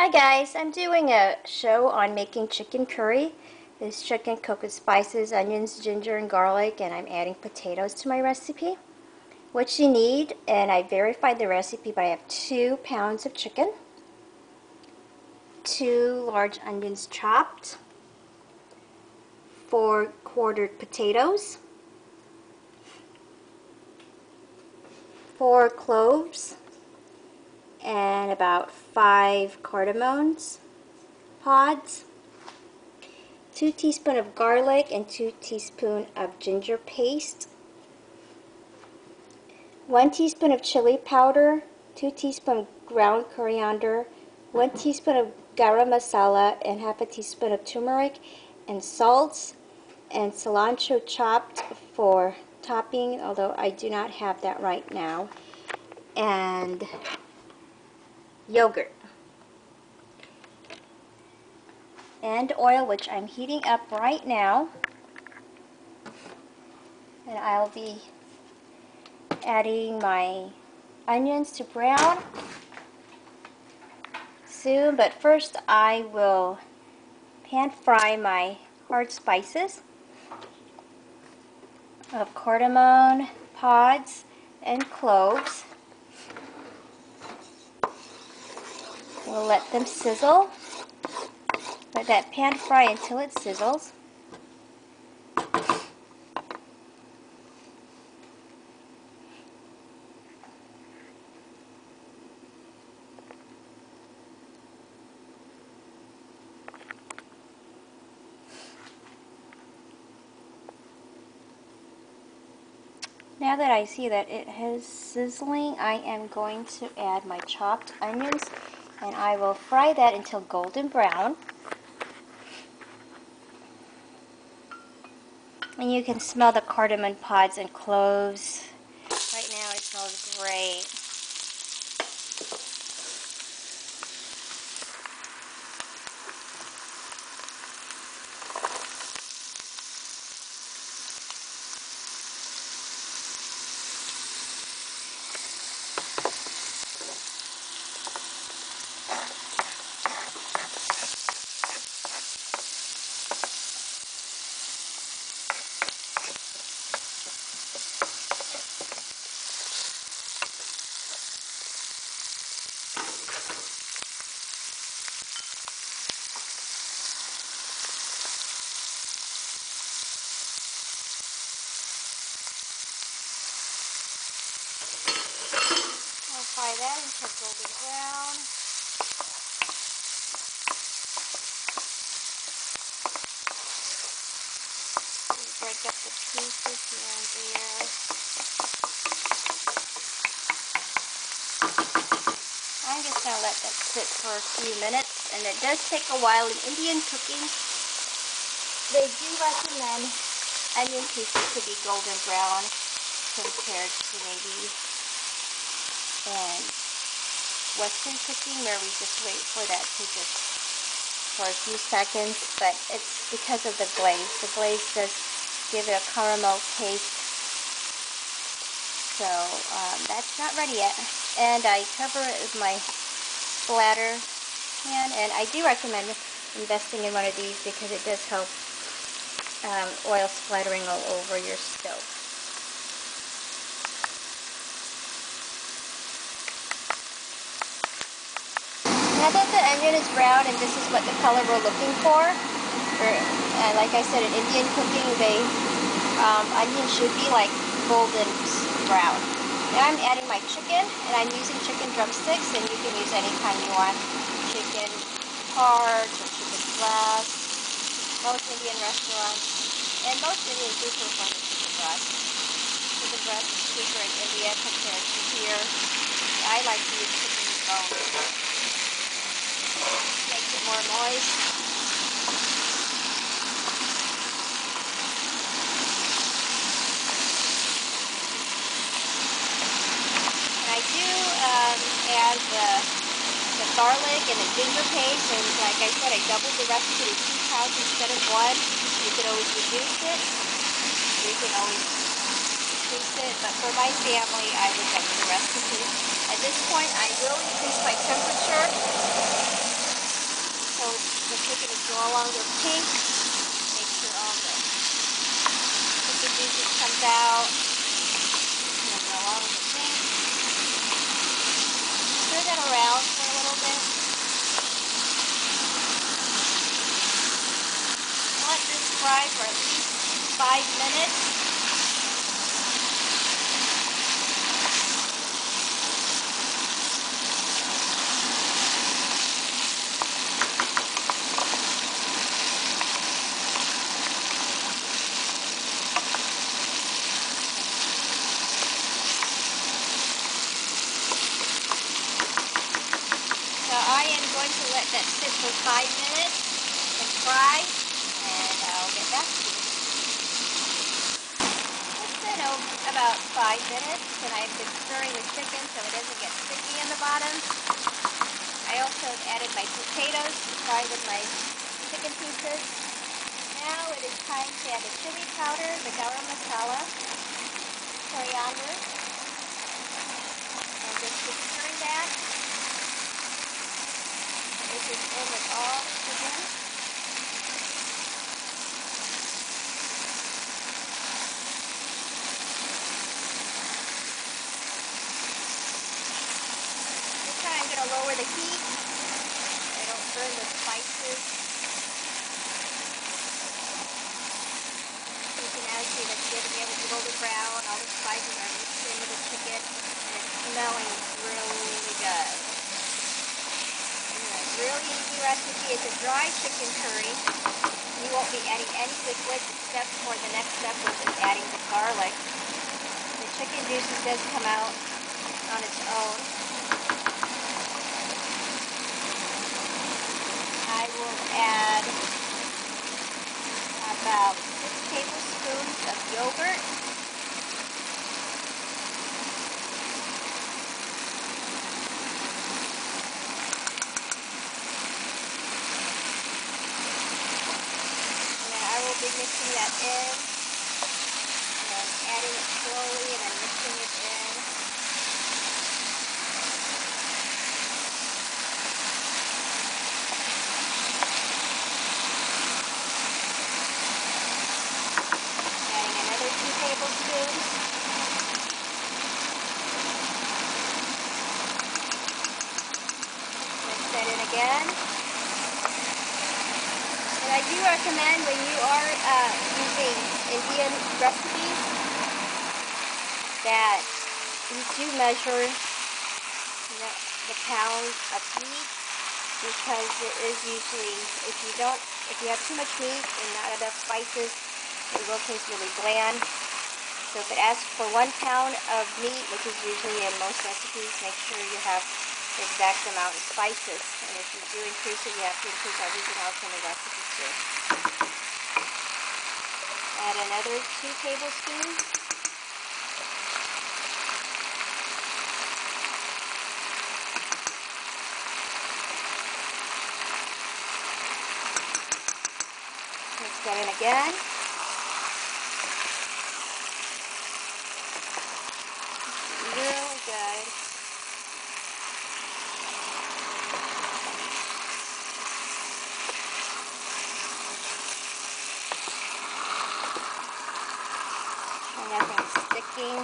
Hi guys, I'm doing a show on making chicken curry. It's chicken cooked with spices, onions, ginger, and garlic, and I'm adding potatoes to my recipe. What you need, and I verified the recipe, but I have 2 pounds of chicken, 2 large onions chopped, 4 quartered potatoes, 4 cloves, and about 5 cardamom pods, 2 teaspoons of garlic and 2 teaspoons of ginger paste, 1 teaspoon of chili powder, 2 teaspoons of ground coriander, 1 teaspoon of garam masala, and half a teaspoon of turmeric, and salt, and cilantro chopped for topping, although I do not have that right now, and yogurt. And oil, which I'm heating up right now, and I'll be adding my onions to brown soon, but first I will pan fry my hard spices of cardamom pods and cloves. We'll let them sizzle. Let that pan fry until it sizzles. Now that I see that it is sizzling, I am going to add my chopped onions, and I will fry that until golden brown. And you can smell the cardamom pods and cloves. Right now it smells great. I'll fry that until golden brown. Break up the pieces here and there. I'm just going to let that sit for a few minutes, and it does take a while. In Indian cooking, they do recommend onion pieces to be golden brown compared to maybe in Western cooking where we just wait for that to just for a few seconds, but it's because of the glaze. The glaze does give it a caramel taste. So that's not ready yet. And I cover it with my splatter pan, and I do recommend investing in one of these because it does help oil splattering all over your stove. Now that the onion is brown, and this is what the color we're looking for, like I said, in Indian cooking, onion should be like golden brown. Now I'm adding my chicken, and I'm using chicken drumsticks, and you can use any kind you want. Chicken hearts or chicken breast. Most Indian restaurants, and most Indians do prefer the chicken breast. Chicken breast is cheaper in India compared to here. I like to use chicken bones. Makes it more moist. And I do add the garlic and the ginger paste, and like I said, I doubled the recipe to 2 pounds instead of 1. You can always reduce it. You can always increase it, but for my family, I would double the recipe. At this point, I will increase my temperature go along with pink. Make sure all the chicken juices comes out. And go along with the pink. Stir that around for a little bit. Let this fry for at least 5 minutes. So I am going to let that sit for 5 minutes and fry, and I'll get back to you. It's been about 5 minutes, and I've been stirring the chicken so it doesn't get sticky in the bottom. I also added my potatoes to fry with my chicken pieces. Now it is time to add the chili powder, the garam masala, coriander, and just keep stirring that. This is in with all the chicken. This time I'm going to lower the heat so I don't burn the spices. You can now see that's getting a golden brown. All the spices are mixed in with the chicken and it's smelling really good. Really easy recipe. It's a dry chicken curry. You won't be adding any liquids except for the next step, which is adding the garlic. The chicken juices does come out on its own. I will add about 6 tablespoons of yogurt. Be mixing that in, and then adding it slowly, and then mixing it in. Adding another 2 tablespoons. Mix that in again. And I do recommend when you are using Indian recipes that you do measure the pounds of meat, because it is usually, if you have too much meat and not enough spices, it will taste really bland. So if it asks for 1 pound of meat, which is usually in most recipes, make sure you have the exact amount of spices. And if you do increase it, you have to increase everything else in the recipe too. Add another 2 tablespoons. Mix that in again. Really good. Nothing's sticking.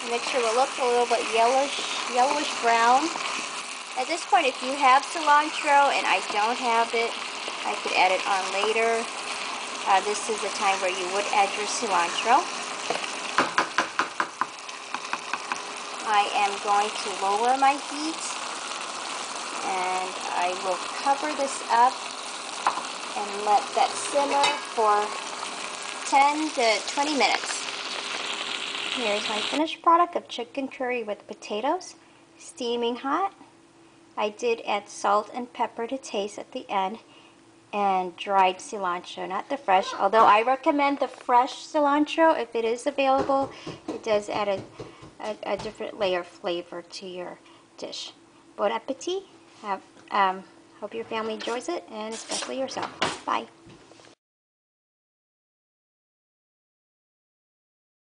The mixture will look a little bit yellowish brown. At this point, if you have cilantro and I don't have it, I could add it on later. This is the time where you would add your cilantro. I am going to lower my heat, and I will cover this up and let that simmer for 10 to 20 minutes. Here's my finished product of chicken curry with potatoes, steaming hot. I did add salt and pepper to taste at the end, and dried cilantro, not the fresh, although I recommend the fresh cilantro if it is available. It does add a different layer of flavor to your dish. Bon appetit. Hope your family enjoys it, and especially yourself. Bye.